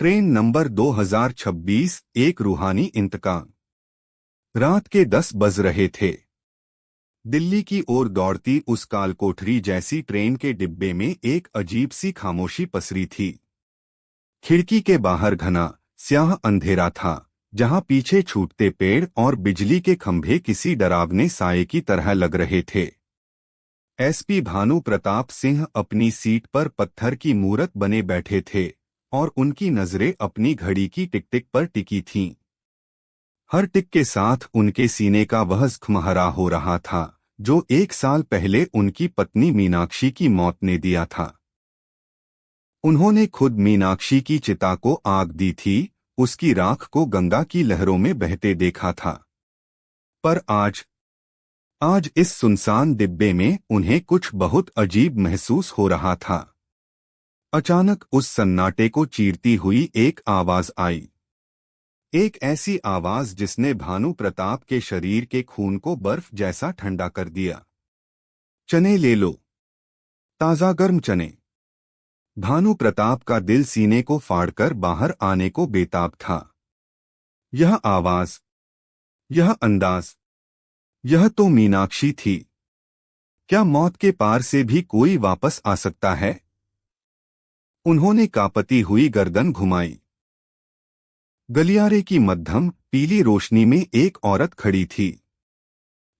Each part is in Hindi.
ट्रेन नंबर 2026 एक रूहानी इंतकाम। रात के 10 बज रहे थे। दिल्ली की ओर दौड़ती उस कालकोठरी जैसी ट्रेन के डिब्बे में एक अजीब सी खामोशी पसरी थी। खिड़की के बाहर घना स्याह अंधेरा था, जहां पीछे छूटते पेड़ और बिजली के खंभे किसी डरावने साये की तरह लग रहे थे। एसपी भानु प्रताप सिंह अपनी सीट पर पत्थर की मूरत बने बैठे थे और उनकी नजरें अपनी घड़ी की टिक टिक पर टिकी थीं। हर टिक के साथ उनके सीने का वह ख़ुमहरा हो रहा था जो 1 साल पहले उनकी पत्नी मीनाक्षी की मौत ने दिया था। उन्होंने खुद मीनाक्षी की चिता को आग दी थी, उसकी राख को गंगा की लहरों में बहते देखा था। पर आज इस सुनसान डिब्बे में उन्हें कुछ बहुत अजीब महसूस हो रहा था। अचानक उस सन्नाटे को चीरती हुई एक आवाज आई। एक ऐसी आवाज जिसने भानु प्रताप के शरीर के खून को बर्फ जैसा ठंडा कर दिया। चने ले लो, ताजा गर्म चने। भानु प्रताप का दिल सीने को फाड़कर बाहर आने को बेताब था। यह आवाज, यह अंदाज, यह तो मीनाक्षी थी। क्या मौत के पार से भी कोई वापस आ सकता है? उन्होंने कांपती हुई गर्दन घुमाई। गलियारे की मध्यम पीली रोशनी में एक औरत खड़ी थी।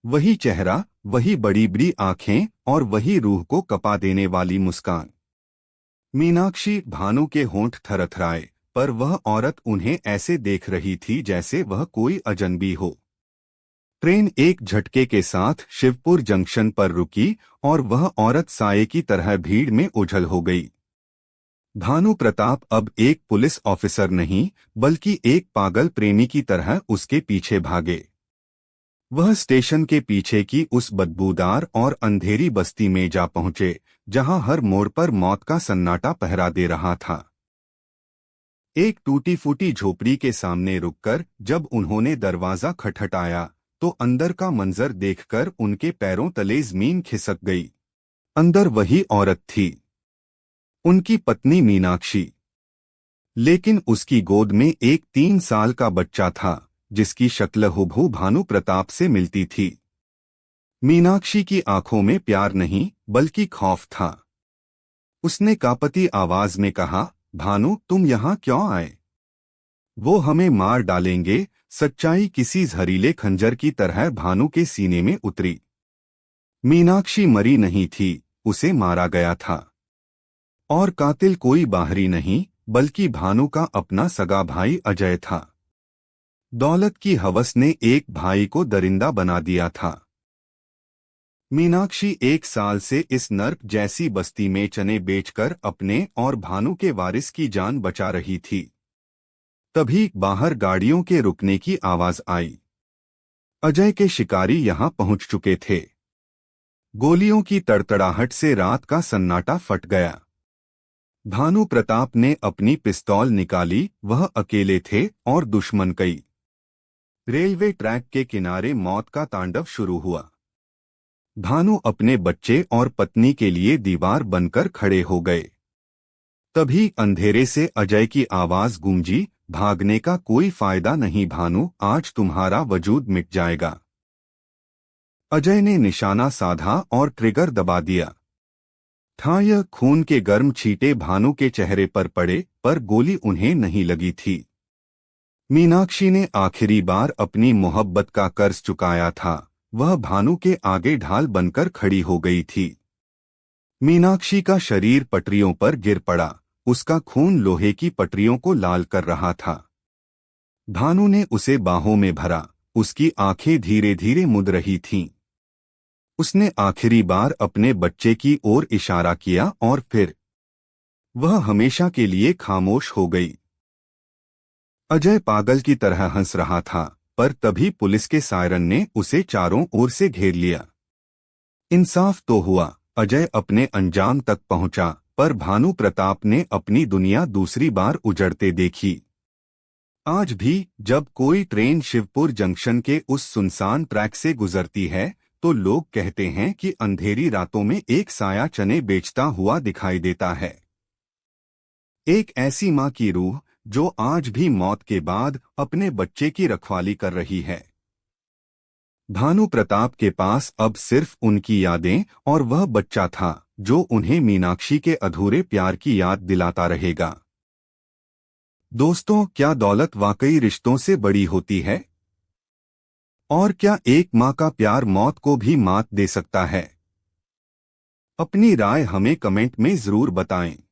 वही चेहरा, वही बड़ी बड़ी आंखें और वही रूह को कपा देने वाली मुस्कान। मीनाक्षी। भानु के होंठ थरथराए, पर वह औरत उन्हें ऐसे देख रही थी जैसे वह कोई अजनबी हो। ट्रेन एक झटके के साथ शिवपुर जंक्शन पर रुकी और वह औरत साये की तरह भीड़ में उझल हो गई। भानु प्रताप अब एक पुलिस ऑफिसर नहीं, बल्कि एक पागल प्रेमी की तरह उसके पीछे भागे। वह स्टेशन के पीछे की उस बदबूदार और अंधेरी बस्ती में जा पहुंचे, जहां हर मोड़ पर मौत का सन्नाटा पहरा दे रहा था। एक टूटी फूटी झोपड़ी के सामने रुककर जब उन्होंने दरवाजा खटखटाया, तो अंदर का मंजर देखकर उनके पैरों तले जमीन खिसक गई। अंदर वही औरत थी, उनकी पत्नी मीनाक्षी। लेकिन उसकी गोद में एक 3 साल का बच्चा था, जिसकी शक्ल हुबहू भानु प्रताप से मिलती थी। मीनाक्षी की आंखों में प्यार नहीं, बल्कि खौफ था। उसने कांपती आवाज में कहा, भानु, तुम यहाँ क्यों आए? वो हमें मार डालेंगे। सच्चाई किसी जहरीले खंजर की तरह भानु के सीने में उतरी। मीनाक्षी मरी नहीं थी, उसे मारा गया था। और कातिल कोई बाहरी नहीं, बल्कि भानु का अपना सगा भाई अजय था। दौलत की हवस ने एक भाई को दरिंदा बना दिया था। मीनाक्षी 1 साल से इस नर्क जैसी बस्ती में चने बेचकर अपने और भानु के वारिस की जान बचा रही थी। तभी बाहर गाड़ियों के रुकने की आवाज आई। अजय के शिकारी यहां पहुंच चुके थे। गोलियों की तड़तड़ाहट से रात का सन्नाटा फट गया। भानु प्रताप ने अपनी पिस्तौल निकाली। वह अकेले थे और दुश्मन कई। रेलवे ट्रैक के किनारे मौत का तांडव शुरू हुआ। भानु अपने बच्चे और पत्नी के लिए दीवार बनकर खड़े हो गए। तभी अंधेरे से अजय की आवाज गूंजी, भागने का कोई फायदा नहीं भानु, आज तुम्हारा वजूद मिट जाएगा। अजय ने निशाना साधा और ट्रिगर दबा दिया। ठाय खून के गर्म छींटे भानु के चेहरे पर पड़े, पर गोली उन्हें नहीं लगी थी। मीनाक्षी ने आखिरी बार अपनी मोहब्बत का कर्ज चुकाया था। वह भानु के आगे ढाल बनकर खड़ी हो गई थी। मीनाक्षी का शरीर पटरियों पर गिर पड़ा, उसका खून लोहे की पटरियों को लाल कर रहा था। भानु ने उसे बाहों में भरा, उसकी आंखें धीरे धीरे मुद रही थीं। उसने आखिरी बार अपने बच्चे की ओर इशारा किया और फिर वह हमेशा के लिए खामोश हो गई। अजय पागल की तरह हंस रहा था, पर तभी पुलिस के सायरन ने उसे चारों ओर से घेर लिया। इंसाफ तो हुआ, अजय अपने अंजाम तक पहुंचा, पर भानु प्रताप ने अपनी दुनिया दूसरी बार उजड़ते देखी। आज भी जब कोई ट्रेन शिवपुर जंक्शन के उस सुनसान ट्रैक से गुजरती है, तो लोग कहते हैं कि अंधेरी रातों में एक साया चने बेचता हुआ दिखाई देता है। एक ऐसी माँ की रूह जो आज भी मौत के बाद अपने बच्चे की रखवाली कर रही है। भानु प्रताप के पास अब सिर्फ उनकी यादें और वह बच्चा था जो उन्हें मीनाक्षी के अधूरे प्यार की याद दिलाता रहेगा। दोस्तों, क्या दौलत वाकई रिश्तों से बड़ी होती है? और क्या एक माँ का प्यार मौत को भी मात दे सकता है? अपनी राय हमें कमेंट में जरूर बताएं।